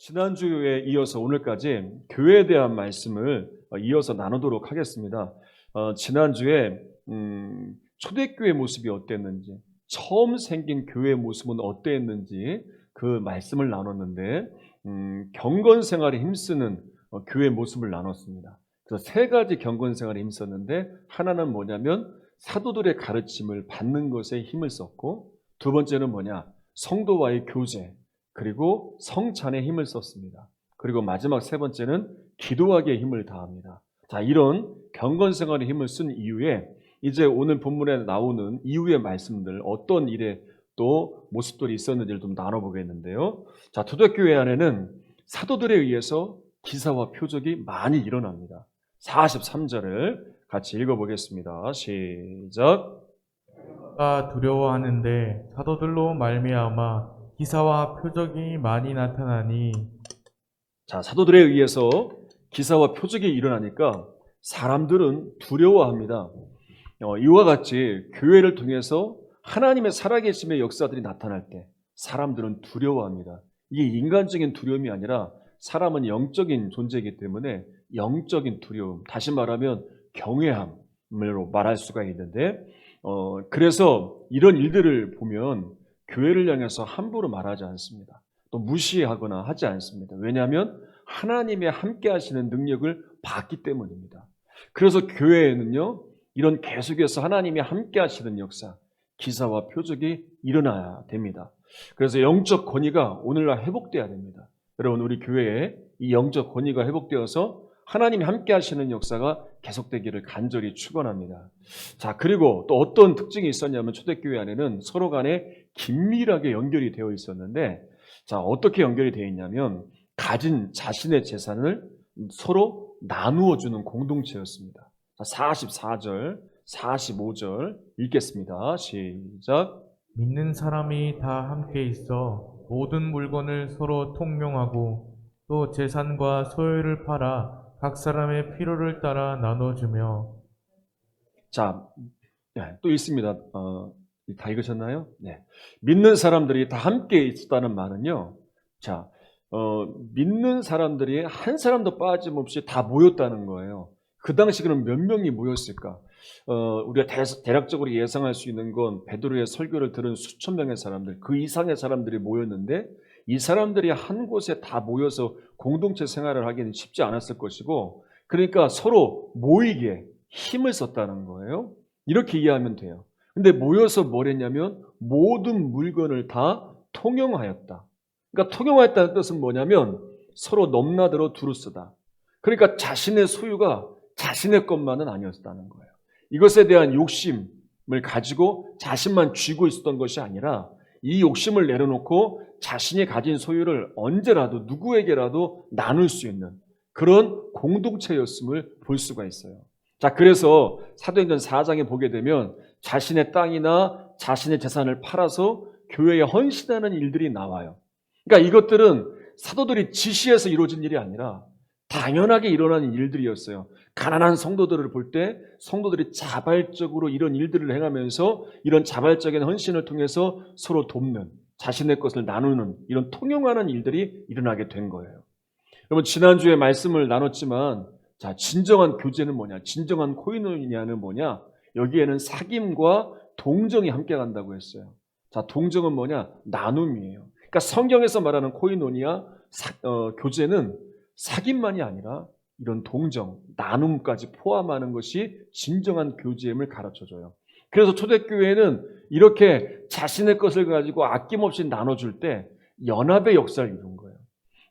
지난주에 이어서 오늘까지 교회에 대한 말씀을 이어서 나누도록 하겠습니다. 지난주에 초대교회 모습이 어땠는지, 처음 생긴 교회의 모습은 어땠는지 그 말씀을 나눴는데 경건 생활에 힘쓰는 교회의 모습을 나눴습니다. 그래서 세 가지 경건 생활에 힘썼는데, 하나는 뭐냐면 사도들의 가르침을 받는 것에 힘을 썼고, 두 번째는 뭐냐, 성도와의 교제, 그리고 성찬에 힘을 썼습니다. 그리고 마지막 세 번째는 기도하기에 힘을 다합니다. 자, 이런 경건 생활에 힘을 쓴 이후에 이제 오늘 본문에 나오는 이후의 말씀들, 어떤 일에 또 모습들이 있었는지를 좀 나눠보겠는데요. 자, 초대교회 안에는 사도들에 의해서 기사와 표적이 많이 일어납니다. 43절을 같이 읽어보겠습니다. 시작. 두려워하는데 사도들로 말미암아 기사와 표적이 많이 나타나니. 자, 사도들에 의해서 기사와 표적이 일어나니까 사람들은 두려워합니다. 이와 같이 교회를 통해서 하나님의 살아계심의 역사들이 나타날 때 사람들은 두려워합니다. 이게 인간적인 두려움이 아니라 사람은 영적인 존재이기 때문에 영적인 두려움, 다시 말하면 경외함으로 말할 수가 있는데, 그래서 이런 일들을 보면 교회를 향해서 함부로 말하지 않습니다. 또 무시하거나 하지 않습니다. 왜냐하면 하나님의 함께 하시는 능력을 받기 때문입니다. 그래서 교회에는요, 이런 계속해서 하나님이 함께 하시는 역사, 기사와 표적이 일어나야 됩니다. 그래서 영적 권위가 오늘날 회복돼야 됩니다. 여러분, 우리 교회에 이 영적 권위가 회복되어서 하나님이 함께 하시는 역사가 계속되기를 간절히 축원합니다. 자, 그리고 또 어떤 특징이 있었냐면 초대교회 안에는 서로 간에 긴밀하게 연결이 되어 있었는데, 자, 어떻게 연결이 되어 있냐면 가진 자신의 재산을 서로 나누어 주는 공동체였습니다. 자, 44절, 45절 읽겠습니다. 시작. 믿는 사람이 다 함께 있어 모든 물건을 서로 통용하고 또 재산과 소유를 팔아 각 사람의 필요를 따라 나눠주며. 자, 또 있습니다. 다 읽으셨나요? 네. 믿는 사람들이 다 함께 있었다는 말은요. 자, 믿는 사람들이 한 사람도 빠짐없이 다 모였다는 거예요. 그 당시 그럼 몇 명이 모였을까? 우리가 대략적으로 예상할 수 있는 건 베드로의 설교를 들은 수천 명의 사람들, 그 이상의 사람들이 모였는데, 이 사람들이 한 곳에 다 모여서 공동체 생활을 하기는 쉽지 않았을 것이고, 그러니까 서로 모이기에 힘을 썼다는 거예요. 이렇게 이해하면 돼요. 근데 모여서 뭘 했냐면 모든 물건을 다 통용하였다. 그러니까 통용하였다는 뜻은 뭐냐면 서로 넘나들어 두루 쓰다. 그러니까 자신의 소유가 자신의 것만은 아니었다는 거예요. 이것에 대한 욕심을 가지고 자신만 쥐고 있었던 것이 아니라 이 욕심을 내려놓고 자신이 가진 소유를 언제라도 누구에게라도 나눌 수 있는 그런 공동체였음을 볼 수가 있어요. 자, 그래서 사도행전 4장에 보게 되면 자신의 땅이나 자신의 재산을 팔아서 교회에 헌신하는 일들이 나와요. 그러니까 이것들은 사도들이 지시해서 이루어진 일이 아니라 당연하게 일어나는 일들이었어요. 가난한 성도들을 볼 때 성도들이 자발적으로 이런 일들을 행하면서 이런 자발적인 헌신을 통해서 서로 돕는, 자신의 것을 나누는 이런 통용하는 일들이 일어나게 된 거예요. 여러분, 지난주에 말씀을 나눴지만, 자, 진정한 교제는 뭐냐? 진정한 코이노니아는 뭐냐? 여기에는 사귐과 동정이 함께 간다고 했어요. 자, 동정은 뭐냐? 나눔이에요. 그러니까 성경에서 말하는 코이노니아, 교제는 사귐만이 아니라 이런 동정, 나눔까지 포함하는 것이 진정한 교제임을 가르쳐줘요. 그래서 초대교회는 이렇게 자신의 것을 가지고 아낌없이 나눠줄 때 연합의 역사를 이룬 거예요.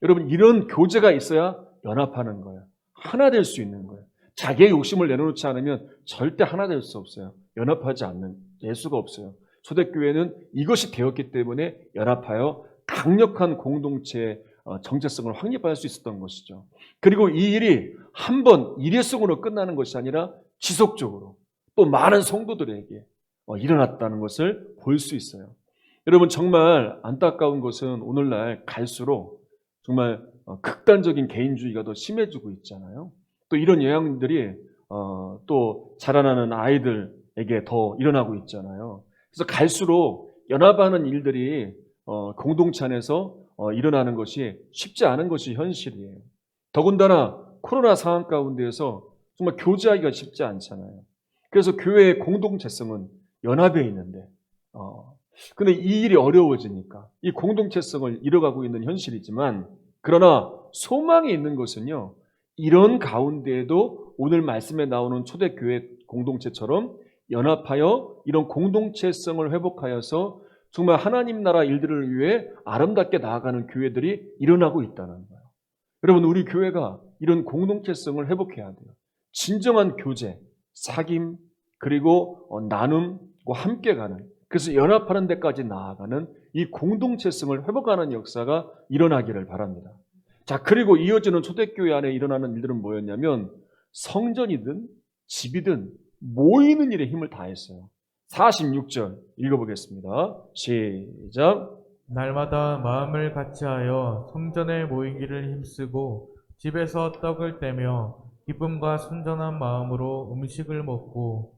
여러분, 이런 교제가 있어야 연합하는 거예요. 하나 될 수 있는 거예요. 자기의 욕심을 내려놓지 않으면 절대 하나 될 수 없어요. 연합하지 않는 예수가 없어요. 초대교회는 이것이 되었기 때문에 연합하여 강력한 공동체의 정체성을 확립할 수 있었던 것이죠. 그리고 이 일이 한 번 일회성으로 끝나는 것이 아니라 지속적으로 또 많은 성도들에게 일어났다는 것을 볼 수 있어요. 여러분, 정말 안타까운 것은 오늘날 갈수록 정말 극단적인 개인주의가 더 심해지고 있잖아요. 또 이런 영향들이 또 자라나는 아이들에게 더 일어나고 있잖아요. 그래서 갈수록 연합하는 일들이 공동체 안에서 일어나는 것이 쉽지 않은 것이 현실이에요. 더군다나 코로나 상황 가운데에서 정말 교제하기가 쉽지 않잖아요. 그래서 교회의 공동체성은 연합에 있는데, 근데 이 일이 어려워지니까 이 공동체성을 잃어가고 있는 현실이지만, 그러나 소망이 있는 것은요, 이런 가운데에도 오늘 말씀에 나오는 초대교회 공동체처럼 연합하여 이런 공동체성을 회복하여서 정말 하나님 나라 일들을 위해 아름답게 나아가는 교회들이 일어나고 있다는 거예요. 여러분, 우리 교회가 이런 공동체성을 회복해야 돼요. 진정한 교제, 사귐, 그리고 나눔, 함께 가는, 그래서 연합하는 데까지 나아가는 이 공동체성을 회복하는 역사가 일어나기를 바랍니다. 자, 그리고 이어지는 초대교회 안에 일어나는 일들은 뭐였냐면 성전이든 집이든 모이는 일에 힘을 다했어요. 46절 읽어보겠습니다. 시작. 날마다 마음을 같이하여 성전에 모이기를 힘쓰고 집에서 떡을 떼며 기쁨과 순전한 마음으로 음식을 먹고.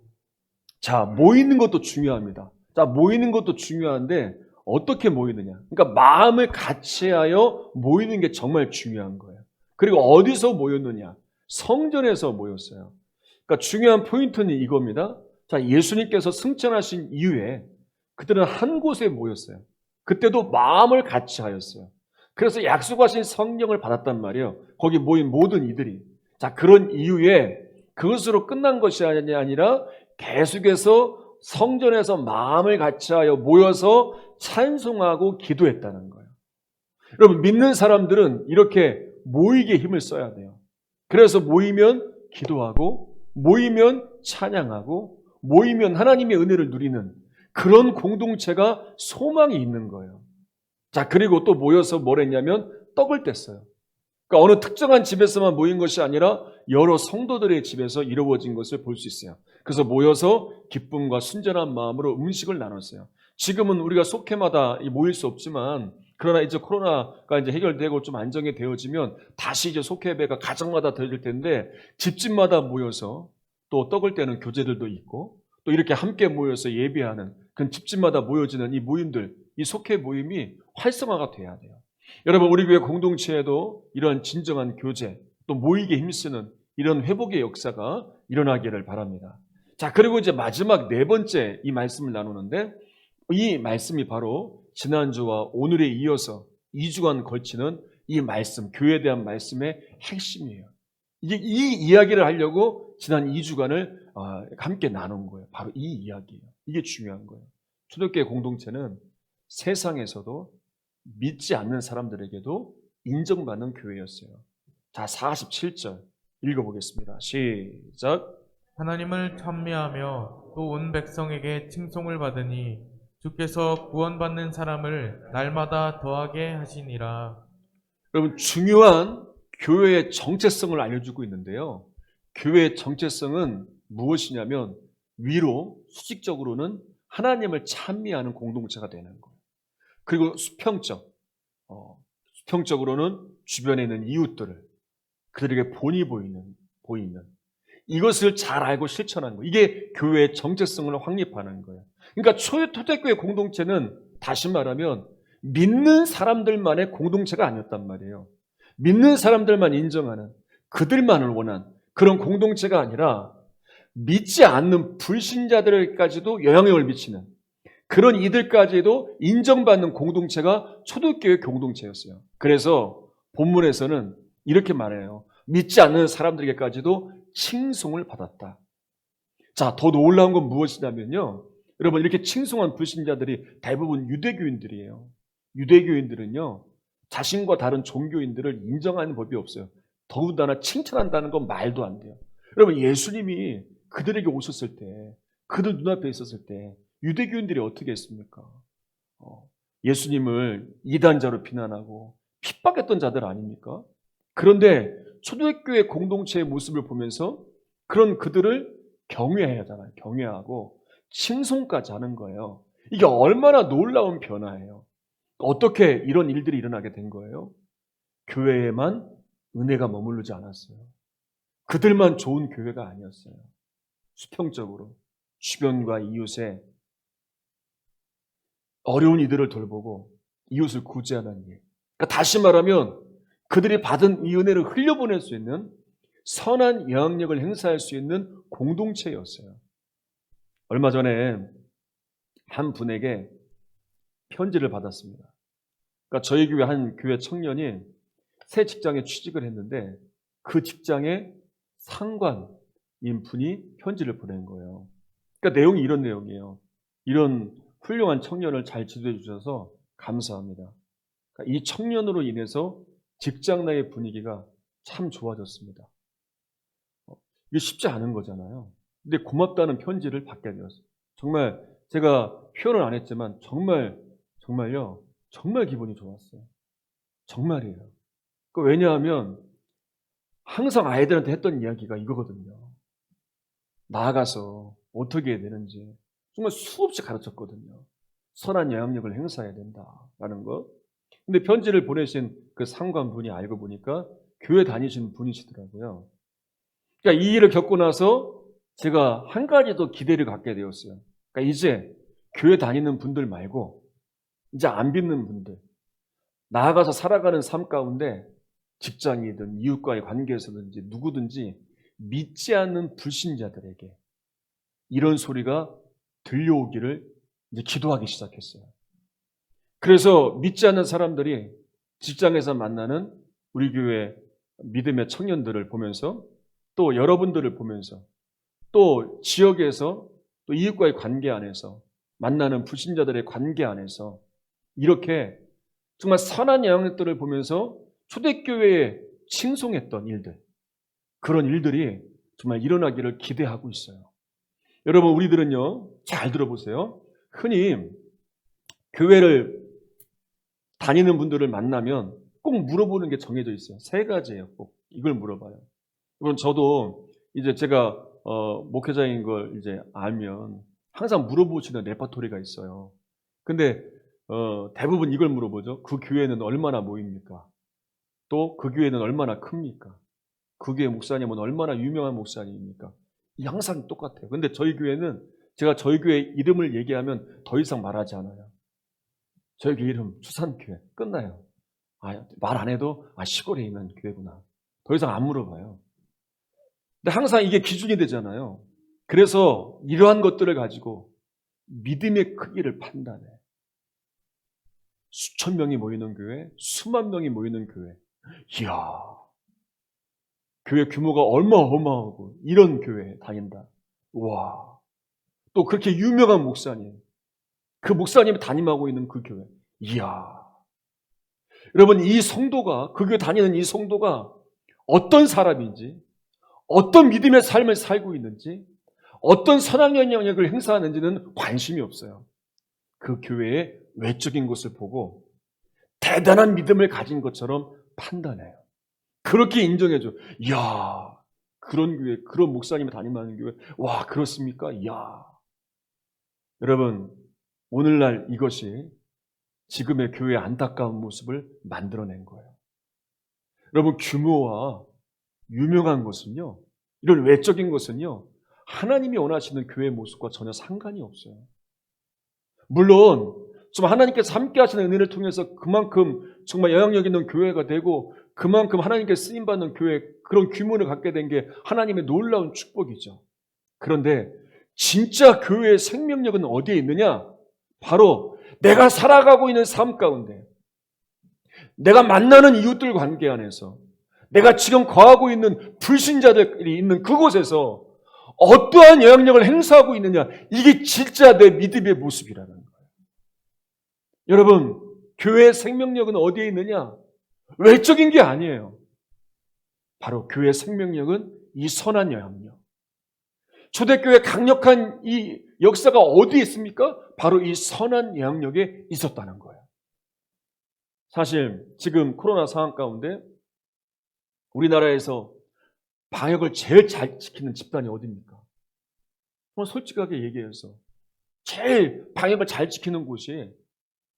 자, 모이는 것도 중요합니다. 자, 모이는 것도 중요한데 어떻게 모이느냐? 그러니까 마음을 같이하여 모이는 게 정말 중요한 거예요. 그리고 어디서 모였느냐? 성전에서 모였어요. 그러니까 중요한 포인트는 이겁니다. 자, 예수님께서 승천하신 이후에 그들은 한 곳에 모였어요. 그때도 마음을 같이하였어요. 그래서 약속하신 성령을 받았단 말이에요. 거기 모인 모든 이들이. 자, 그런 이후에 그것으로 끝난 것이 아니라 계속해서 성전에서 마음을 같이하여 모여서 찬송하고 기도했다는 거예요. 여러분, 믿는 사람들은 이렇게 모이게 힘을 써야 돼요. 그래서 모이면 기도하고, 모이면 찬양하고, 모이면 하나님의 은혜를 누리는 그런 공동체가 소망이 있는 거예요. 자, 그리고 또 모여서 뭘 했냐면 떡을 뗐어요. 그러니까 어느 특정한 집에서만 모인 것이 아니라 여러 성도들의 집에서 이루어진 것을 볼 수 있어요. 그래서 모여서 기쁨과 순전한 마음으로 음식을 나눴어요. 지금은 우리가 속회마다 모일 수 없지만, 그러나 이제 코로나가 이제 해결되고 좀 안정이 되어지면 다시 이제 속회배가 가정마다 들릴 텐데, 집집마다 모여서 또 떡을 떼는 교제들도 있고, 또 이렇게 함께 모여서 예배하는 그 집집마다 모여지는 이 모임들, 이 속회 모임이 활성화가 돼야 돼요. 여러분, 우리 교회 공동체에도 이런 진정한 교제, 또 모이게 힘쓰는 이런 회복의 역사가 일어나기를 바랍니다. 자, 그리고 이제 마지막 네 번째 이 말씀을 나누는데, 이 말씀이 바로 지난주와 오늘에 이어서 2주간 걸치는 이 말씀, 교회에 대한 말씀의 핵심이에요. 이 이야기를 하려고 지난 2주간을 함께 나눈 거예요. 바로 이 이야기예요. 이게 중요한 거예요. 초대교회 공동체는 세상에서도 믿지 않는 사람들에게도 인정받는 교회였어요. 자, 47절 읽어보겠습니다. 시작. 하나님을 찬미하며 또 온 백성에게 칭송을 받으니 주께서 구원받는 사람을 날마다 더하게 하시니라. 여러분, 중요한 교회의 정체성을 알려주고 있는데요. 교회의 정체성은 무엇이냐면 위로 수직적으로는 하나님을 찬미하는 공동체가 되는 거예요. 그리고 수평적으로는 주변에 있는 이웃들을 그들에게 본이 보이는 이것을 잘 알고 실천하는 거예요. 이게 교회의 정체성을 확립하는 거예요. 그러니까 초대교회 공동체는 다시 말하면 믿는 사람들만의 공동체가 아니었단 말이에요. 믿는 사람들만 인정하는, 그들만을 원한 그런 공동체가 아니라 믿지 않는 불신자들까지도 영향력을 미치는 그런 이들까지도 인정받는 공동체가 초대교회 공동체였어요. 그래서 본문에서는 이렇게 말해요. 믿지 않는 사람들에게까지도 칭송을 받았다. 자, 더 놀라운 건 무엇이냐면요. 여러분, 이렇게 칭송한 불신자들이 대부분 유대교인들이에요. 유대교인들은요, 자신과 다른 종교인들을 인정하는 법이 없어요. 더군다나 칭찬한다는 건 말도 안 돼요. 여러분, 예수님이 그들에게 오셨을 때, 그들 눈앞에 있었을 때 유대교인들이 어떻게 했습니까? 예수님을 이단자로 비난하고 핍박했던 자들 아닙니까? 그런데 초대교회 공동체의 모습을 보면서 그런 그들을 경외해야 하잖아요. 경외하고 칭송까지 하는 거예요. 이게 얼마나 놀라운 변화예요. 어떻게 이런 일들이 일어나게 된 거예요? 교회에만 은혜가 머무르지 않았어요. 그들만 좋은 교회가 아니었어요. 수평적으로 주변과 이웃의 어려운 이들을 돌보고 이웃을 구제하는 일. 다시 말하면 그들이 받은 이 은혜를 흘려보낼 수 있는 선한 영향력을 행사할 수 있는 공동체였어요. 얼마 전에 한 분에게 편지를 받았습니다. 그러니까 저희 교회 한 교회 청년이 새 직장에 취직을 했는데 그 직장의 상관인 분이 편지를 보낸 거예요. 그러니까 내용이 이런 내용이에요. 이런 훌륭한 청년을 잘 지도해 주셔서 감사합니다. 그러니까 이 청년으로 인해서 직장 내의 분위기가 참 좋아졌습니다. 이게 쉽지 않은 거잖아요. 근데 고맙다는 편지를 받게 되었어요. 정말 제가 표현을 안 했지만 정말요. 정말 기분이 좋았어요. 정말이에요. 왜냐하면 항상 아이들한테 했던 이야기가 이거거든요. 나아가서 어떻게 해야 되는지 정말 수없이 가르쳤거든요. 선한 영향력을 행사해야 된다라는 거. 근데 편지를 보내신 그 상관분이 알고 보니까 교회 다니신 분이시더라고요. 그러니까 이 일을 겪고 나서 제가 한 가지 더 기대를 갖게 되었어요. 그러니까 이제 교회 다니는 분들 말고 이제 안 믿는 분들, 나아가서 살아가는 삶 가운데 직장이든 이웃과의 관계에서든지 누구든지 믿지 않는 불신자들에게 이런 소리가 들려오기를 이제 기도하기 시작했어요. 그래서 믿지 않는 사람들이 직장에서 만나는 우리 교회 믿음의 청년들을 보면서 또 여러분들을 보면서 또 지역에서 또 이웃과의 관계 안에서 만나는 불신자들의 관계 안에서 이렇게 정말 선한 영향력들을 보면서 초대교회에 칭송했던 일들, 그런 일들이 정말 일어나기를 기대하고 있어요. 여러분, 우리들은요, 잘 들어보세요. 흔히 교회를 다니는 분들을 만나면 꼭 물어보는 게 정해져 있어요. 세 가지예요. 꼭 이걸 물어봐요. 그럼 저도 이제 제가 목회자인 걸 이제 알면 항상 물어보시는 레퍼토리가 있어요. 근데 대부분 이걸 물어보죠. 그 교회는 얼마나 모입니까? 또 그 교회는 얼마나 큽니까? 그 교회 목사님은 얼마나 유명한 목사님입니까? 이 항상 똑같아요. 근데 저희 교회는 제가 저희 교회 이름을 얘기하면 더 이상 말하지 않아요. 저희 교회 이름 수산교회 끝나요. 말 안 해도 시골에 있는 교회구나. 더 이상 안 물어봐요. 근데 항상 이게 기준이 되잖아요. 그래서 이러한 것들을 가지고 믿음의 크기를 판단해. 수천 명이 모이는 교회, 수만 명이 모이는 교회. 이야, 교회 규모가 어마어마하고 이런 교회에 다닌다. 와, 또 그렇게 유명한 목사님, 그 목사님이 담임하고 있는 그 교회. 이야, 여러분 이 성도가 그 교회 다니는 이 성도가 어떤 사람인지, 어떤 믿음의 삶을 살고 있는지, 어떤 선한 영향력을 행사하는지는 관심이 없어요. 그 교회의 외적인 것을 보고 대단한 믿음을 가진 것처럼 판단해요. 그렇게 인정해줘. 이야, 그런 교회, 그런 목사님이 담임하는 교회, 와, 그렇습니까? 이야. 여러분, 오늘날 이것이 지금의 교회의 안타까운 모습을 만들어낸 거예요. 여러분, 규모와 유명한 것은요, 이런 외적인 것은요, 하나님이 원하시는 교회의 모습과 전혀 상관이 없어요. 물론 좀 하나님께서 함께 하시는 은혜를 통해서 그만큼 정말 영향력 있는 교회가 되고 그만큼 하나님께 쓰임받는 교회, 그런 규모를 갖게 된 게 하나님의 놀라운 축복이죠. 그런데 진짜 교회의 생명력은 어디에 있느냐? 바로 내가 살아가고 있는 삶 가운데, 내가 만나는 이웃들 관계 안에서, 내가 지금 거하고 있는 불신자들이 있는 그곳에서 어떠한 영향력을 행사하고 있느냐, 이게 진짜 내 믿음의 모습이라는 거예요. 여러분, 교회의 생명력은 어디에 있느냐? 외적인 게 아니에요. 바로 교회의 생명력은 이 선한 영향력. 초대교회 강력한 이 역사가 어디에 있습니까? 바로 이 선한 영향력에 있었다는 거예요. 사실 지금 코로나 상황 가운데 우리나라에서 방역을 제일 잘 지키는 집단이 어디입니까? 솔직하게 얘기해서 제일 방역을 잘 지키는 곳이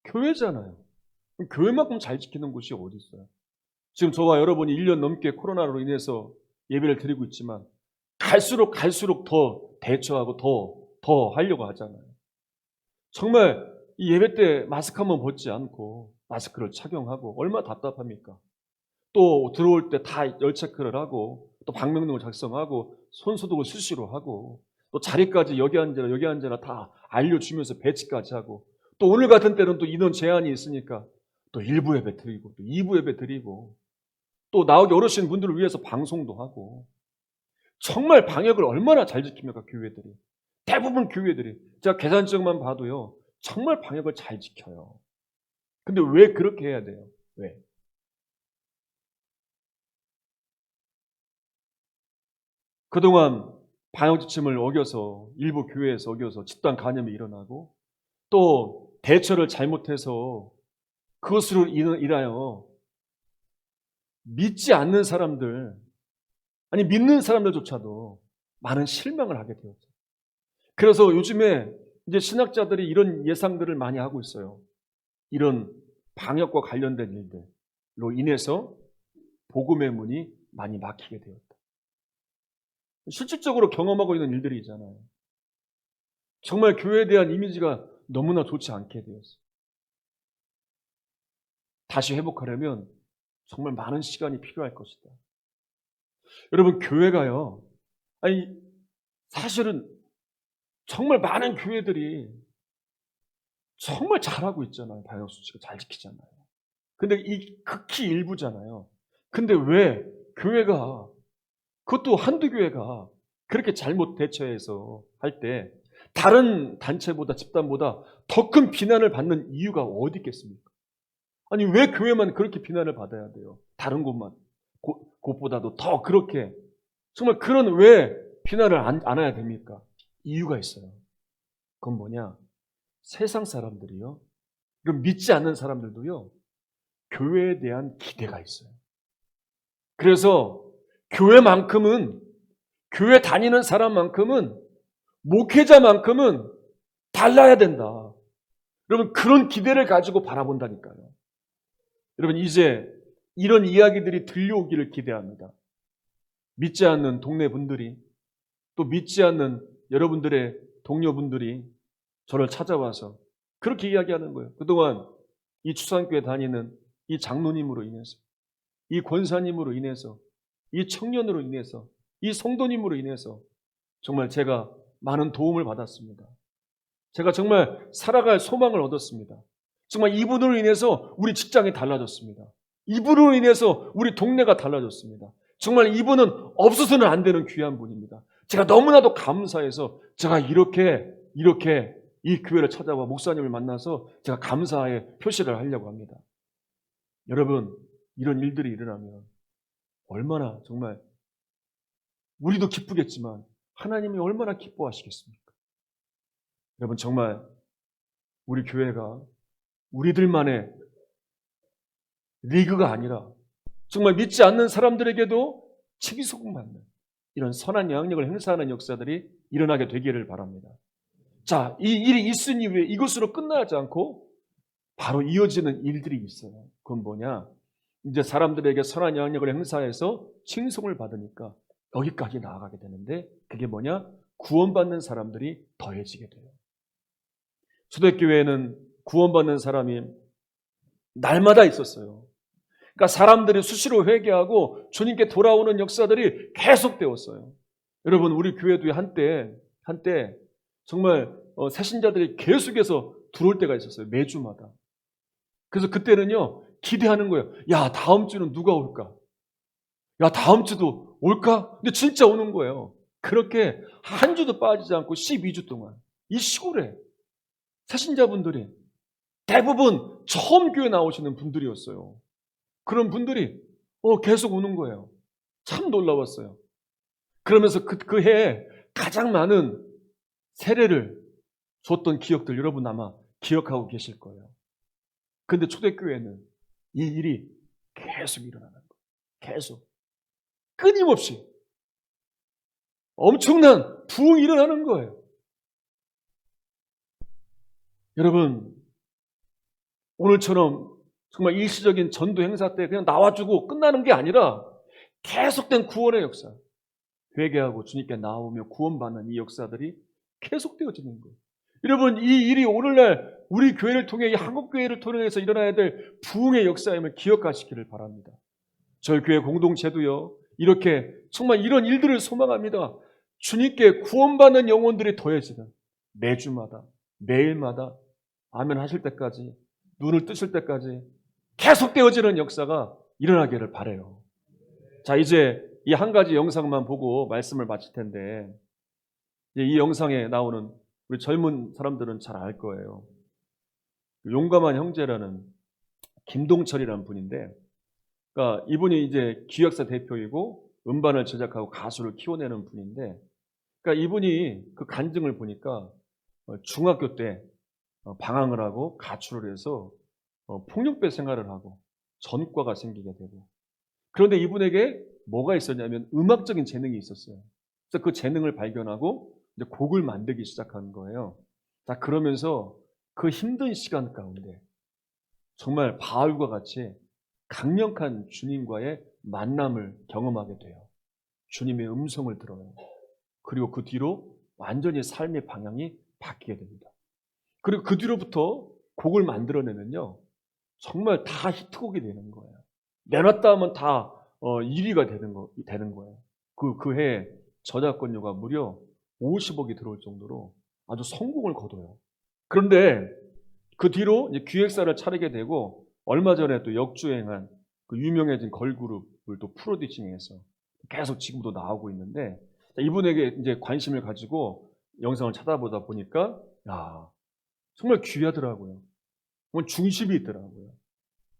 교회잖아요. 교회만큼 잘 지키는 곳이 어디 있어요? 지금 저와 여러분이 1년 넘게 코로나로 인해서 예배를 드리고 있지만 갈수록 더 대처하고 더 하려고 하잖아요. 정말 이 예배 때 마스크 한번 벗지 않고 마스크를 착용하고 얼마나 답답합니까? 또 들어올 때 다 열체크를 하고 또 방명록을 작성하고 손소독을 수시로 하고 또 자리까지 여기 앉아라 다 알려주면서 배치까지 하고 또 오늘 같은 때는 또 인원 제한이 있으니까 또 1부 예배 드리고 또 2부 예배 드리고 또 나오기 어려우신 분들을 위해서 방송도 하고 정말 방역을 얼마나 잘 지킵니까 교회들이. 대부분 교회들이 제가 계산적만 봐도요 정말 방역을 잘 지켜요. 근데 왜 그렇게 해야 돼요? 왜? 그동안 방역 지침을 어겨서 일부 교회에서 어겨서 집단 감염이 일어나고 또 대처를 잘못해서 그것으로 인하여 믿지 않는 사람들 아니 믿는 사람들조차도 많은 실망을 하게 되었죠. 그래서 요즘에 이제 신학자들이 이런 예상들을 많이 하고 있어요. 이런 방역과 관련된 일들로 인해서 복음의 문이 많이 막히게 되었다. 실질적으로 경험하고 있는 일들이 있잖아요. 정말 교회에 대한 이미지가 너무나 좋지 않게 되었어요. 다시 회복하려면 정말 많은 시간이 필요할 것이다. 여러분 교회가요. 아니 사실은 정말 많은 교회들이 정말 잘하고 있잖아요. 방역 수칙을 잘 지키잖아요. 근데 이 극히 일부잖아요. 근데 왜 교회가 그것도 한두 교회가 그렇게 잘못 대처해서 할 때 다른 단체보다 집단보다 더 큰 비난을 받는 이유가 어디 있겠습니까? 아니 왜 교회만 그렇게 비난을 받아야 돼요? 다른 곳만 곳보다도 더 그렇게 정말 그런 왜 비난을 안 해야 됩니까? 이유가 있어요. 그건 뭐냐? 세상 사람들이요. 그럼 믿지 않는 사람들도요. 교회에 대한 기대가 있어요. 그래서 교회만큼은 교회 다니는 사람만큼은 목회자만큼은 달라야 된다. 여러분 그런 기대를 가지고 바라본다니까요. 여러분 이제 이런 이야기들이 들려오기를 기대합니다. 믿지 않는 동네 분들이 또 믿지 않는 여러분들의 동료분들이 저를 찾아와서 그렇게 이야기하는 거예요. 그동안 이 추상교회 다니는 이 장로님으로 인해서 이 권사님으로 인해서 이 청년으로 인해서 이 성도님으로 인해서 정말 제가 많은 도움을 받았습니다. 제가 정말 살아갈 소망을 얻었습니다. 정말 이분으로 인해서 우리 직장이 달라졌습니다. 이분으로 인해서 우리 동네가 달라졌습니다. 정말 이분은 없어서는 안 되는 귀한 분입니다. 제가 너무나도 감사해서 제가 이렇게 이 교회를 찾아와 목사님을 만나서 제가 감사의 표시를 하려고 합니다. 여러분 이런 일들이 일어나면 얼마나 정말 우리도 기쁘겠지만 하나님이 얼마나 기뻐하시겠습니까? 여러분 정말 우리 교회가 우리들만의 리그가 아니라 정말 믿지 않는 사람들에게도 치기소금받는 이런 선한 영향력을 행사하는 역사들이 일어나게 되기를 바랍니다. 자, 이 일이 있은 이후에 이것으로 끝나지 않고 바로 이어지는 일들이 있어요. 그건 뭐냐? 이제 사람들에게 선한 영향력을 행사해서 칭송을 받으니까 여기까지 나아가게 되는데 그게 뭐냐? 구원받는 사람들이 더해지게 돼요. 초대교회에는 구원받는 사람이 날마다 있었어요. 그러니까 사람들이 수시로 회개하고 주님께 돌아오는 역사들이 계속되었어요. 여러분 우리 교회도 한때 정말 새신자들이 계속해서 들어올 때가 있었어요. 매주마다. 그래서 그때는요 기대하는 거예요. 야 다음 주는 누가 올까? 야 다음 주도 올까? 근데 진짜 오는 거예요. 그렇게 한 주도 빠지지 않고 12주 동안 이 시골에 새신자분들이 대부분 처음 교회 나오시는 분들이었어요. 그런 분들이 계속 오는 거예요. 참 놀라웠어요. 그러면서 그 해에 가장 많은 세례를 줬던 기억들 여러분 아마 기억하고 계실 거예요. 그런데 초대교회는 이 일이 계속 일어나는 거예요. 계속. 끊임없이. 엄청난 부흥이 일어나는 거예요. 여러분 오늘처럼 정말 일시적인 전도 행사 때 그냥 나와주고 끝나는 게 아니라 계속된 구원의 역사. 회개하고 주님께 나오며 구원받는 이 역사들이 계속되어지는 거예요. 여러분, 이 일이 오늘날 우리 교회를 통해, 이 한국교회를 통해서 일어나야 될 부흥의 역사임을 기억하시기를 바랍니다. 저희 교회 공동체도요, 이렇게 정말 이런 일들을 소망합니다. 주님께 구원받는 영혼들이 더해지는 매주마다, 매일마다 아멘 하실 때까지, 눈을 뜨실 때까지 계속되어지는 역사가 일어나기를 바라요. 자, 이제 이 한 가지 영상만 보고 말씀을 마칠 텐데, 이 영상에 나오는 우리 젊은 사람들은 잘 알 거예요. 용감한 형제라는 김동철이라는 분인데, 그러니까 이분이 이제 기획사 대표이고 음반을 제작하고 가수를 키워내는 분인데, 그러니까 이분이 그 간증을 보니까 중학교 때 방황을 하고 가출을 해서 폭력배 생활을 하고 전과가 생기게 되고, 그런데 이분에게 뭐가 있었냐면 음악적인 재능이 있었어요. 그래서 그 재능을 발견하고 이제 곡을 만들기 시작한 거예요. 자, 그러면서 그 힘든 시간 가운데 정말 바울과 같이 강력한 주님과의 만남을 경험하게 돼요. 주님의 음성을 들어요. 그리고 그 뒤로 완전히 삶의 방향이 바뀌게 됩니다. 그리고 그 뒤로부터 곡을 만들어내면요, 정말 다 히트곡이 되는 거예요. 내놨다 하면 다 1위가 되는 거예요. 그 해에 저작권료가 무려 50억이 들어올 정도로 아주 성공을 거둬요. 그런데 그 뒤로 이제 기획사를 차리게 되고, 얼마 전에 또 역주행한 그 유명해진 걸그룹을 또 프로듀싱해서 계속 지금도 나오고 있는데, 이분에게 이제 관심을 가지고 영상을 찾아보다 보니까, 야, 정말 귀하더라고요. 정말 중심이 있더라고요.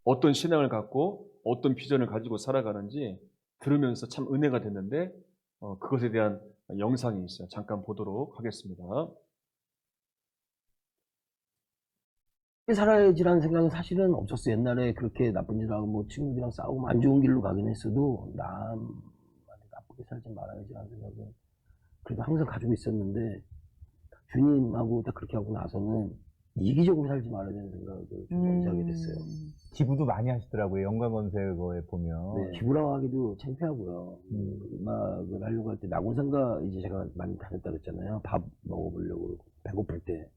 어떤 신앙을 갖고 어떤 비전을 가지고 살아가는지 들으면서 참 은혜가 됐는데, 그것에 대한 영상이 있어요. 잠깐 보도록 하겠습니다. 살아야지라는 생각은 사실은 없었어. 옛날에 그렇게 나쁜 짓 하고 뭐 친구들이랑 싸우고 안 좋은 길로 가긴 했어도 남한테 나쁘게 살지 말아야지라는 생각은 그래도 항상 가지고 있었는데, 주님하고 딱 그렇게 하고 나서는 이기적으로 살지 말아야 되는 생각을 좀 먼저 하게 됐어요. 기부도 많이 하시더라고요. 영광건설거에 보면. 네, 기부라고 하기도 창피하고요. 음악을 하려고 할 때 낙원상가 이제 제가 많이 다녔다 그랬잖아요. 밥 먹어보려고 배고플 때.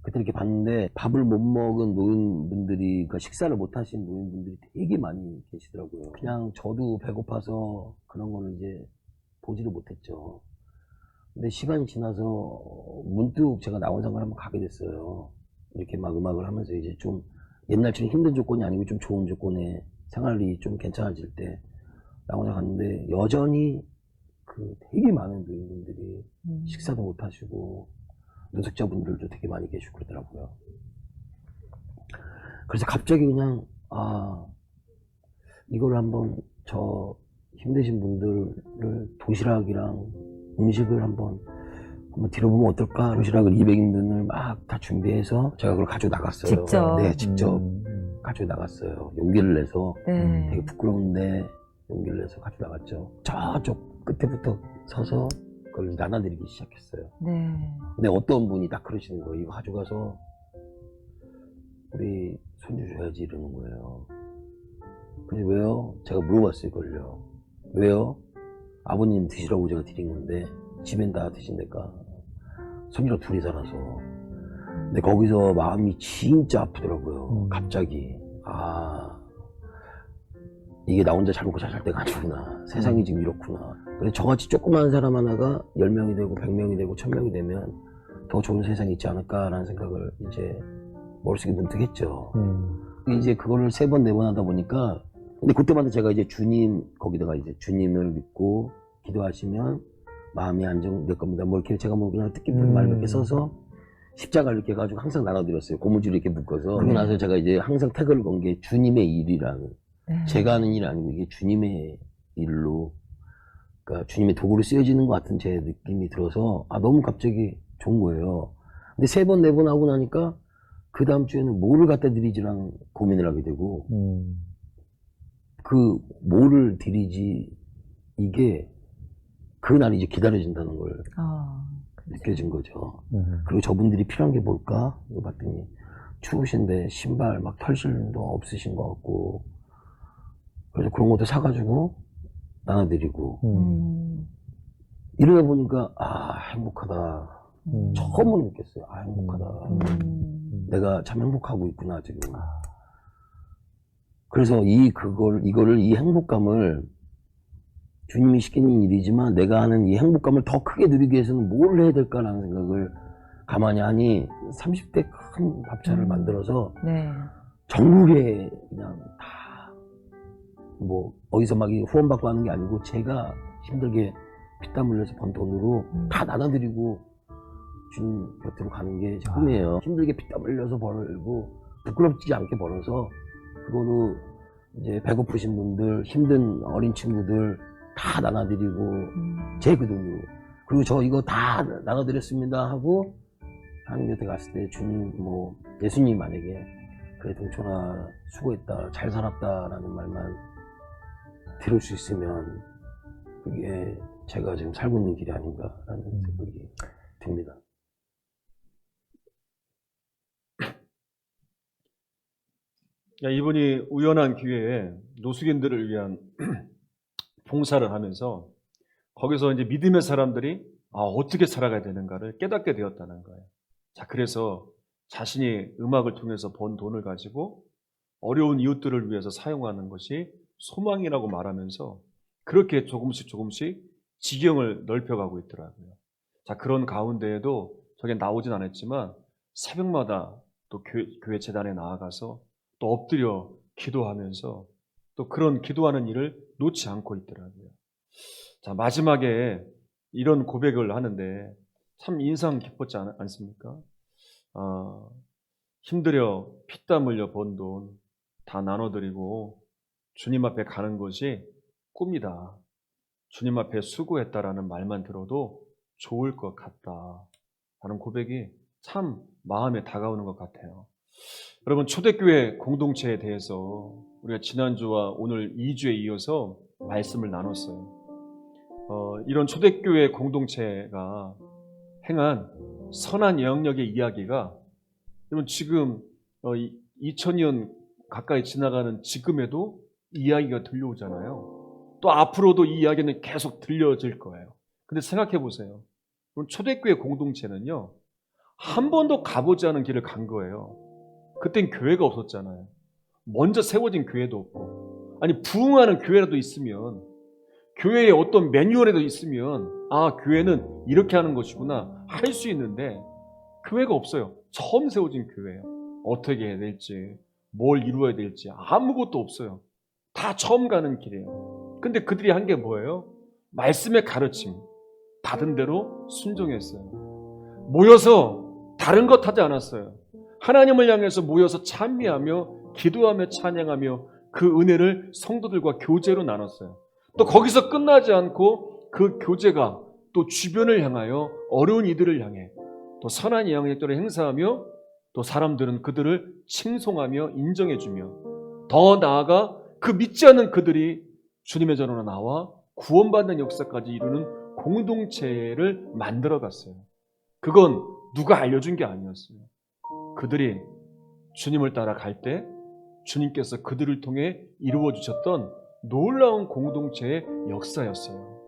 그때 이렇게 봤는데 밥을 못 먹은 노인분들이, 그러니까 식사를 못 하신 노인분들이 되게 많이 계시더라고요. 그냥 저도 배고파서 그런 거를 이제 보지도 못했죠. 근데 시간이 지나서 문득 제가 낙원상가를 한번 가게 됐어요. 이렇게 막 음악을 하면서 이제 좀 옛날처럼 힘든 조건이 아니고 좀 좋은 조건에 생활이 좀 괜찮아질 때 낙원상 갔는데, 여전히 그 되게 많은 노인분들이 식사도 못 하시고 노숙자분들도 되게 많이 계시고 그러더라고요. 그래서 갑자기 그냥 이걸 한번 저 힘드신 분들을 도시락이랑 음식을 한번 드려보면 어떨까? 도시락을 200인분을 막 다 준비해서 제가 그걸 가지고 나갔어요. 직접? 네, 직접 가지고 나갔어요. 용기를 내서. 네. 되게 부끄러운데 용기를 내서 가지고 나갔죠. 저쪽 끝에부터 서서 그걸 나눠드리기 시작했어요. 네. 근데 어떤 분이 딱 그러시는 거예요. 이거 가져가서 우리 손주 줘야지 이러는 거예요. 근데 왜요? 제가 물어봤어요, 그걸요. 왜요? 아버님 드시라고 제가 드린 건데 집엔 다 드신다니까. 손주랑 둘이 살아서. 근데 거기서 마음이 진짜 아프더라고요. 갑자기. 이게 나 혼자 잘 먹고 잘 살 때가 아니구나. 세상이 지금 이렇구나. 근데 저같이 조그마한 사람 하나가 10명이 되고 100명이 되고 1000명이 되면 더 좋은 세상이 있지 않을까라는 생각을 이제 머릿속에 문득 했죠. 이제 그거를 3번, 4번 하다 보니까, 근데 그때마다 제가 이제 거기다가 이제 주님을 믿고 기도하시면 마음이 안정될 겁니다. 뭐 이렇게 제가 뭐 그냥 뜻깊은 말 몇 개 써서 십자가를 이렇게 해가지고 항상 나눠드렸어요. 고무줄을 이렇게 묶어서. 그러고 나서 제가 이제 항상 태그를 건 게 주님의 일이라는. 네. 제가 하는 일이 아니고 이게 주님의 일로, 그러니까 주님의 도구로 쓰여지는 것 같은 제 느낌이 들어서 너무 갑자기 좋은 거예요. 근데 3번, 4번 하고 나니까 그 다음 주에는 뭐를 갖다 드리지랑 고민을 하게 되고, 그 뭐를 드리지, 이게 그날이 이제 기다려진다는 걸 느껴진 거죠. 그리고 저분들이 필요한 게 뭘까? 이거 봤더니 추우신데 신발 막 털실도 없으신 것 같고, 그래서 그런 것도 사가지고 나눠드리고. 이러다 보니까 행복하다. 처음으로 느꼈어요. 아, 행복하다. 내가 참 행복하고 있구나, 지금. 그래서 이거를, 이 행복감을 주님이 시키는 일이지만 내가 하는 이 행복감을 더 크게 누리기 위해서는 뭘 해야 될까라는 생각을 가만히 하니 30대 큰 밥차를 만들어서 네. 전국에 그냥 다 뭐 어디서 막 후원받고 하는 게 아니고 제가 힘들게 피땀 흘려서 번 돈으로 다 나눠드리고 주님 곁으로 가는 게 제 꿈이에요. 힘들게 피땀 흘려서 벌고 부끄럽지 않게 벌어서 그거로 이제 배고프신 분들, 힘든 어린 친구들 다 나눠드리고 제 그 돈으로, 그리고 저 이거 다 나눠드렸습니다 하고 하나님 곁에 갔을 때 주님 뭐 예수님 만약에 그래 동천아 수고했다 잘 살았다라는 말만 들을 수 있으면 그게 제가 지금 살고 있는 길이 아닌가라는 생각이 듭니다. 이분이 우연한 기회에 노숙인들을 위한 봉사를 하면서 거기서 이제 믿음의 사람들이 어떻게 살아가야 되는가를 깨닫게 되었다는 거예요. 자, 그래서 자신이 음악을 통해서 번 돈을 가지고 어려운 이웃들을 위해서 사용하는 것이 소망이라고 말하면서 그렇게 조금씩 지경을 넓혀가고 있더라고요. 자, 그런 가운데에도 저게 나오진 않았지만 새벽마다 또 교회 재단에 나아가서 또 엎드려 기도하면서 또 그런 기도하는 일을 놓지 않고 있더라고요. 자, 마지막에 이런 고백을 하는데 참 인상 깊었지 않습니까? 힘들여 피땀 흘려 번 돈 다 나눠드리고 주님 앞에 가는 것이 꿈이다. 주님 앞에 수고했다라는 말만 들어도 좋을 것 같다. 라는 고백이 참 마음에 다가오는 것 같아요. 여러분, 초대교회 공동체에 대해서 우리가 지난주와 오늘 2주에 이어서 말씀을 나눴어요. 이런 초대교회 공동체가 행한 선한 영역의 이야기가 여러분 지금 2000년 가까이 지나가는 지금에도 이야기가 들려오잖아요. 또 앞으로도 이 이야기는 계속 들려질 거예요. 근데 생각해 보세요. 초대교회 공동체는요, 한 번도 가보지 않은 길을 간 거예요. 그땐 교회가 없었잖아요. 먼저 세워진 교회도 없고, 아니 부흥하는 교회라도 있으면, 교회에 어떤 매뉴얼에도 있으면 교회는 이렇게 하는 것이구나 할 수 있는데 교회가 없어요. 처음 세워진 교회예요. 어떻게 해야 될지, 뭘 이루어야 될지 아무것도 없어요. 다 처음 가는 길이에요. 근데 그들이 한 게 뭐예요? 말씀의 가르침 받은 대로 순종했어요. 모여서 다른 것 하지 않았어요. 하나님을 향해서 모여서 찬미하며 기도하며 찬양하며 그 은혜를 성도들과 교제로 나눴어요. 또 거기서 끝나지 않고 그 교제가 또 주변을 향하여 어려운 이들을 향해 또 선한 영향력들을 행사하며 또 사람들은 그들을 칭송하며 인정해주며 더 나아가 그 믿지 않는 그들이 주님의 전으로 나와 구원받는 역사까지 이루는 공동체를 만들어갔어요. 그건 누가 알려준 게 아니었어요. 그들이 주님을 따라갈 때 주님께서 그들을 통해 이루어 주셨던 놀라운 공동체의 역사였어요.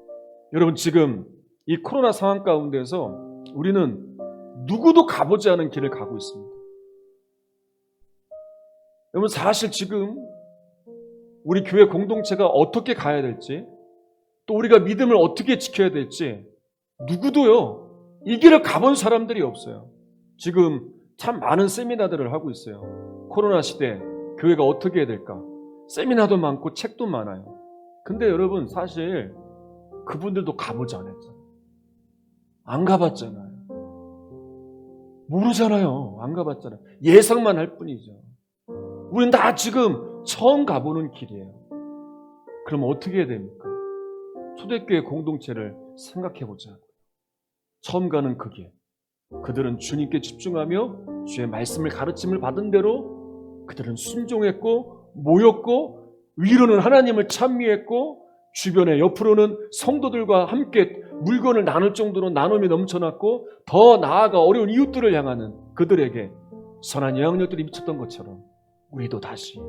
여러분, 지금 이 코로나 상황 가운데서 우리는 누구도 가보지 않은 길을 가고 있습니다. 여러분, 사실 지금 우리 교회 공동체가 어떻게 가야 될지, 또 우리가 믿음을 어떻게 지켜야 될지 누구도요 이 길을 가본 사람들이 없어요. 지금 참 많은 세미나들을 하고 있어요. 코로나 시대 교회가 어떻게 해야 될까? 세미나도 많고 책도 많아요. 근데 여러분, 사실 그분들도 가보지 않았잖아요. 안 가봤잖아요. 모르잖아요. 안 가봤잖아요. 예상만 할 뿐이죠. 우린 다 지금 처음 가보는 길이에요. 그럼 어떻게 해야 됩니까? 초대교회 공동체를 생각해 보자고요. 처음 가는 그 길. 그들은 주님께 집중하며 주의 말씀을 가르침을 받은 대로 그들은 순종했고 모였고 위로는 하나님을 찬미했고 주변에 옆으로는 성도들과 함께 물건을 나눌 정도로 나눔이 넘쳐났고 더 나아가 어려운 이웃들을 향하는 그들에게 선한 영향력들이 미쳤던 것처럼 우리도 다시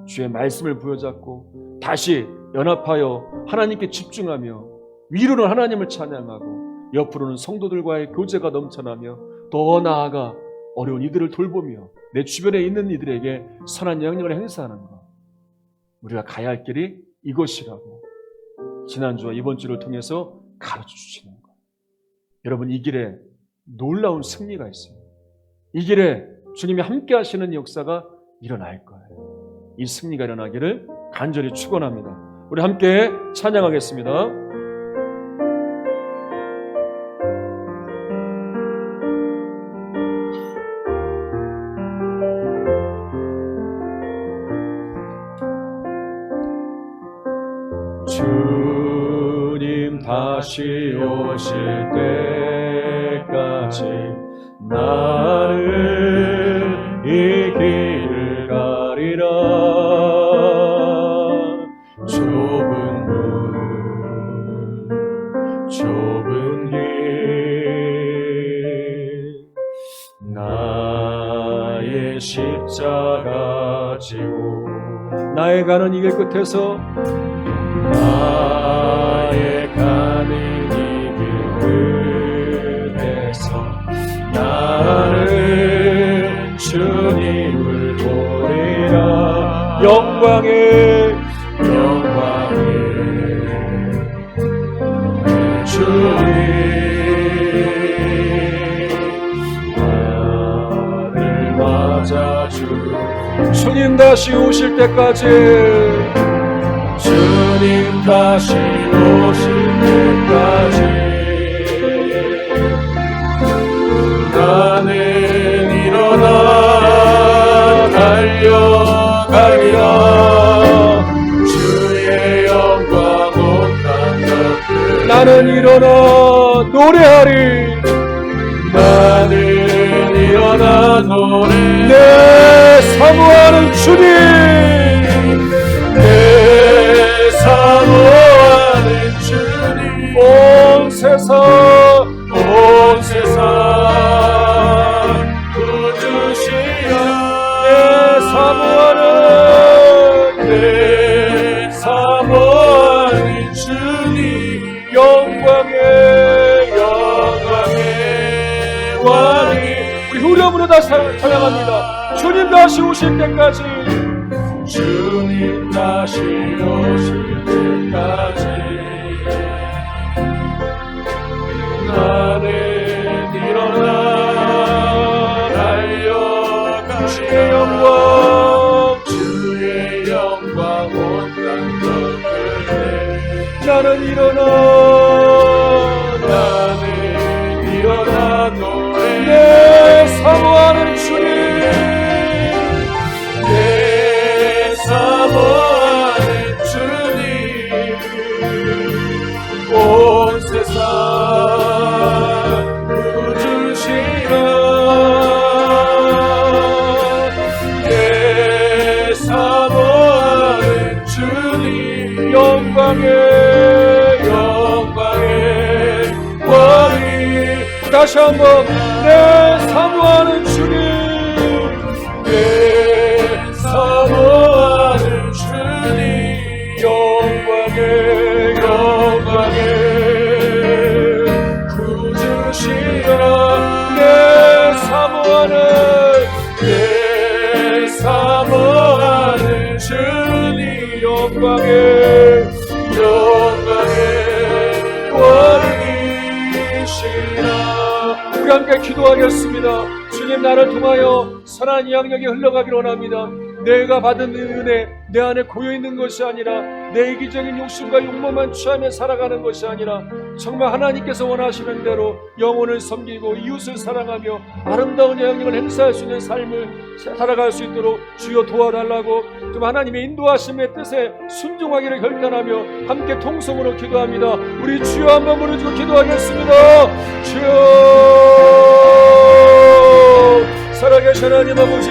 주의 말씀을 부여잡고 다시 연합하여 하나님께 집중하며 위로는 하나님을 찬양하고 옆으로는 성도들과의 교제가 넘쳐나며 더 나아가 어려운 이들을 돌보며 내 주변에 있는 이들에게 선한 영향력을 행사하는 것. 우리가 가야 할 길이 이것이라고 지난주와 이번 주를 통해서 가르쳐 주시는 것. 여러분, 이 길에 놀라운 승리가 있습니다. 이 길에 주님이 함께 하시는 역사가 일어날 거예요. 이 승리가 일어나기를 간절히 축원합니다. 우리 함께 찬양하겠습니다. 주님 다시 오실 때까지 나를 이 길을 가리라. 좁은 문 좁은 길 나의 십자가 지고 나의 가는 이 길 끝에서 나의 가는 이 길 끝에서 나를 주님을 보리라. 영광의 주님 나를 맞아주. 주님 다시 오실 때까지 주님 다시 오실 때까지 나는 일어나 달려가리라. 주의 영광 온 땅 덮으리. 나는 일어나 노래하리. 나는 일어나 노래. 내 사모하는 주님, 사모하는 주님, 온 세상 구주시라. 내 사모하는 주님, 영광의 왕이. 우리 후렴으로 다시 찬양합니다. 주님 다시 오실 때까지, 주님 다시 오실 때까지 나는 일어나 달려가. 주의 영광 온 땅 덮으리. 나는 일어나 노래. 내 사모하는 주님, 사모하는 주님, 온 세상 구주시라. 내 사모하는 주님, 영광의 왕이. 다시 한번 내 사모하는 주님, 내 사모하는 주님, 영광의 구주시라. 내 사모하는 주님, 영광의 왕이시라. 우리 함께 기도하겠습니다. 주님, 나를 통하여 선한 영역이 흘러가기를 원합니다. 내가 받은 은혜, 내 안에 고여있는 것이 아니라 내 이기적인 욕심과 욕망만 취하며 살아가는 것이 아니라 정말 하나님께서 원하시는 대로 영혼을 섬기고 이웃을 사랑하며 아름다운 영역을 행사할 수 있는 삶을 살아갈 수 있도록 주여 도와달라고 좀 하나님의 인도하심의 뜻에 순종하기를 결단하며 함께 통성으로 기도합니다. 우리 주여 한번 부르짖고 기도하겠습니다. 주여, 살아계신 하나님 아버지,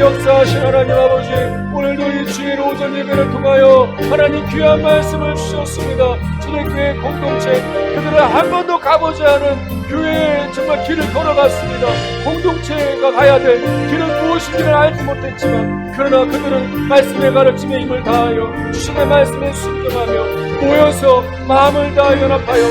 역사하신 하나님 아버지, 오늘도 이 주일 오전 예배를 통하여 하나님 귀한 말씀을 주셨습니다. 초대교회 공동체, 그들은 한 번도 가보지 않은 교회의 정말 길을 걸어갔습니다. 공동체가 가야 될 길은 무엇인지를 알지 못했지만 그러나 그들은 말씀의 가르침에 힘을 다하여 주신의 말씀에 순종하며 모여서 마음을 다하여 연합하여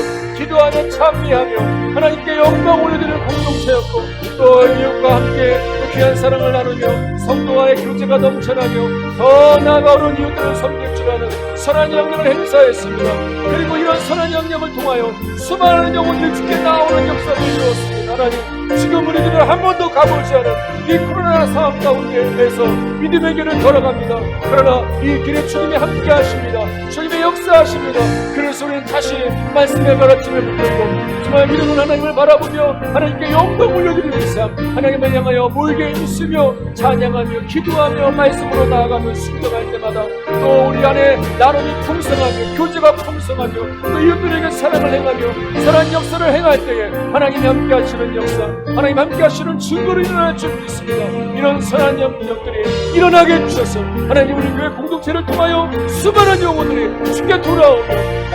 기도하며 찬미하며 하나님께 영광 올려드리는 공동체였고, 또 이웃과 함께 또 귀한 사랑을 나누며 성도와의 교제가 넘쳐나며 더 나아가 어려운 이웃들을 섬길 줄 아는 선한 영역을 행사했습니다. 그리고 이런 선한 영역을 통하여 수많은 영혼들이 주께 나오는 역사를 이루었습니다. 하나님, 지금 우리들은 한 번도 가보지 않은 이 코로나 상황 가운데에서 믿음의 길을 걸어갑니다. 그러나 이 길에 주님이 함께 하십니다. 주님의 역사하십니다. 그래서 우리는 다시 말씀의 가르침을 붙들고 정말 믿음은 하나님을 바라보며 하나님께 영광 올려드리는 삶, 하나님을 향하여 몰게 있으며 찬양하며 기도하며 말씀으로 나아가며 순종할 때마다 또 우리 안에 나눔이 풍성하며 교제가 풍성하며 또 이웃들에게 사랑을 행하며 선한 역사를 행할 때에 하나님이 함께 하시는 역사, 하나님 함께 하시는 증거로 일어날 줄 믿습니다. 이런 선한 영역들이 일어나게 해주셔서 하나님 우리 교회 공동체를 통하여 수많은 영혼들이 주께 돌아오며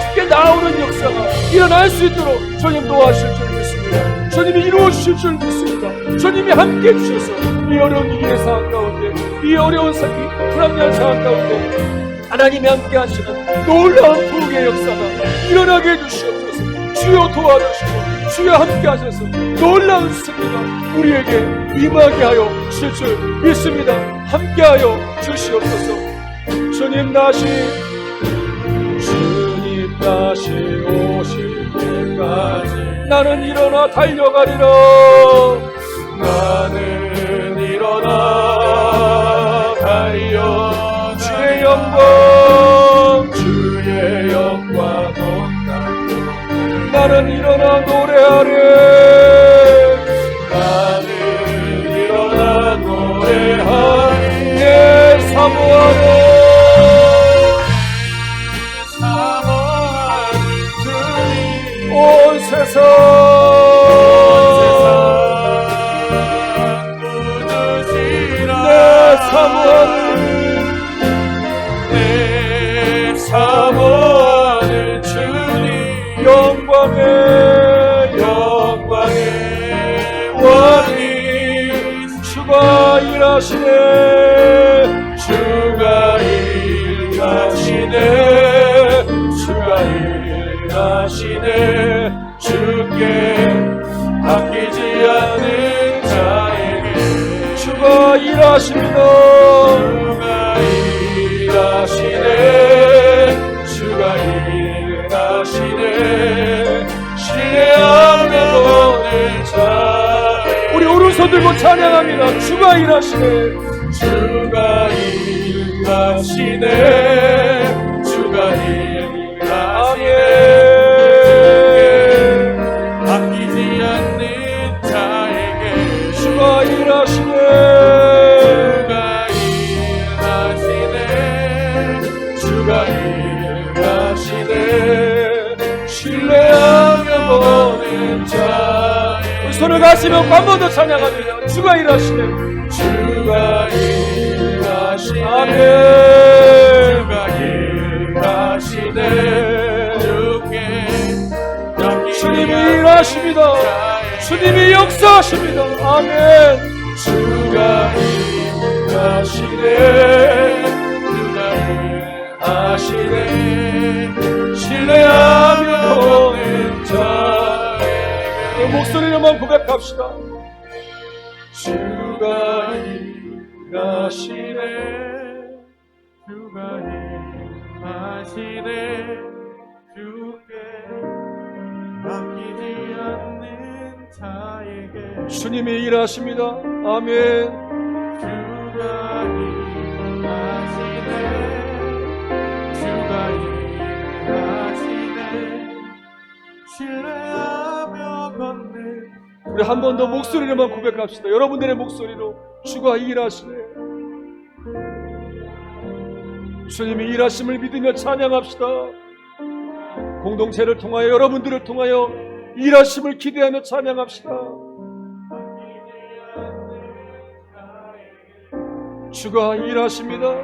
주께 나오는 역사가 일어날 수 있도록 주님 도와주실 줄 믿습니다. 주님이 이루어 주실 줄 믿습니다. 주님이 함께 해주셔서 이 어려운 위기의 상황 가운데, 이 어려운 불합리한 상황 가운데 하나님이 함께 하시는 놀라운 부흥의 역사가 일어나게 해주시옵소서. 주여 도와주시고 주여 함께 하셔서 놀라운 승리가 우리에게 임하게 하여 주실 줄 믿습니다. 함께 하여 주시옵소서. 주님 다시 오실 때까지 나는 일어나 달려가리라. 나는 일어나 달려 주의 영광 나는 일어나 노래하리. 나는 일어나 노래하리. 내 사모하리. 온 세상 내 사모하는 주님 영광의 왕이 주가 일하시네. 주가 일하시네. 주께 아끼지 않는 자에게 주가 일하십니다. 주가 일하시네. 신뢰하며 보는 자에게 우리 오른손 들고 찬양합니다. 주가 일하시네. 주가 일하시네. 주가 일하시네. 아끼지 않는 자에게 주가 일하시네. 주가 일하시네. 신뢰하며 보는 자에게 손을 가시며 한 번 더 찬양합니다. 주가 일하시네. 주가 일하시네. 아멘. 주가 일하시네. 주님이 일하십니다. 주님이 역사하십니다. 아멘. 주가 일하시네. 주가 일하시네. 신뢰하며 보는 자에게 목소리로만 고백합시다. 주가 일하시네. 주가 일하시네. 주께 아끼지 않는 자에게 주님이 일하십니다. 아멘. 주가 일하시네. 주가 일하시네. 신뢰하며 걷는 우리 한 번 더 목소리로만 고백합시다. 여러분들의 목소리로 주가 일하시네. 주님이 일하심을 믿으며 찬양합시다. 공동체를 통하여 여러분들을 통하여 일하심을 기대하며 찬양합시다. 주가 일하십니다.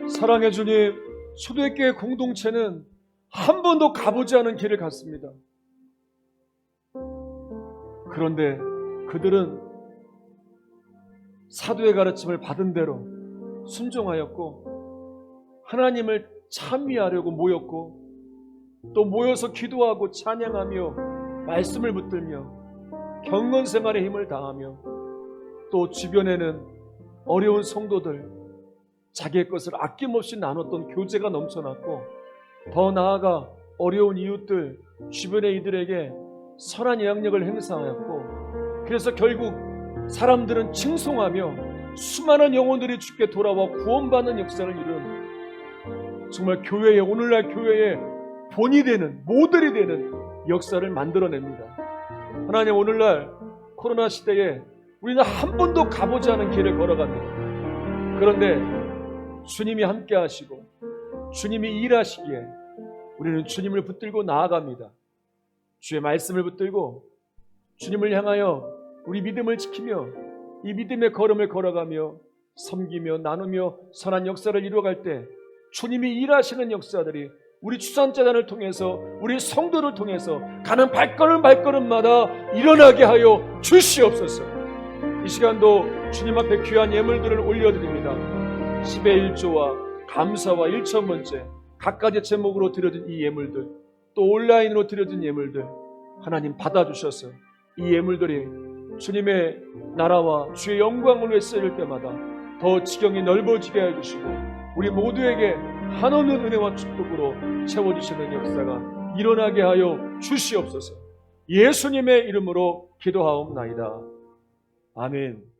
사랑의 주님, 초대교회 공동체는 한 번도 가보지 않은 길을 갔습니다. 그런데 그들은 사도의 가르침을 받은 대로 순종하였고 하나님을 찬미하려고 모였고 또 모여서 기도하고 찬양하며 말씀을 붙들며 경건 생활에 힘을 다하며 또 주변에는 어려운 성도들 자기의 것을 아낌없이 나눴던 교제가 넘쳐났고 더 나아가 어려운 이웃들 주변의 이들에게 선한 영향력을 행사하였고 그래서 결국 사람들은 칭송하며 수많은 영혼들이 주께 돌아와 구원받는 역사를 이룬 정말 교회의 오늘날 교회의 본이 되는 모델이 되는 역사를 만들어냅니다. 하나님 오늘날 코로나 시대에 우리는 한 번도 가보지 않은 길을 걸어갑니다. 그런데 주님이 함께 하시고 주님이 일하시기에 우리는 주님을 붙들고 나아갑니다. 주의 말씀을 붙들고 주님을 향하여 우리 믿음을 지키며 이 믿음의 걸음을 걸어가며 섬기며 나누며 선한 역사를 이루어갈 때 주님이 일하시는 역사들이 우리 추산재단을 통해서 우리 성도를 통해서 가는 발걸음마다 일어나게 하여 주시옵소서. 이 시간도 주님 앞에 귀한 예물들을 올려드립니다. 10의 1조와 감사와 1천번째 각가지 제목으로 드려진 이 예물들 또 온라인으로 드려진 예물들 하나님 받아주셔서 이 예물들이 주님의 나라와 주의 영광을 위해 쓰일 때마다 더 지경이 넓어지게 해주시고 우리 모두에게 한없는 은혜와 축복으로 채워주시는 역사가 일어나게 하여 주시옵소서. 예수님의 이름으로 기도하옵나이다. 아멘.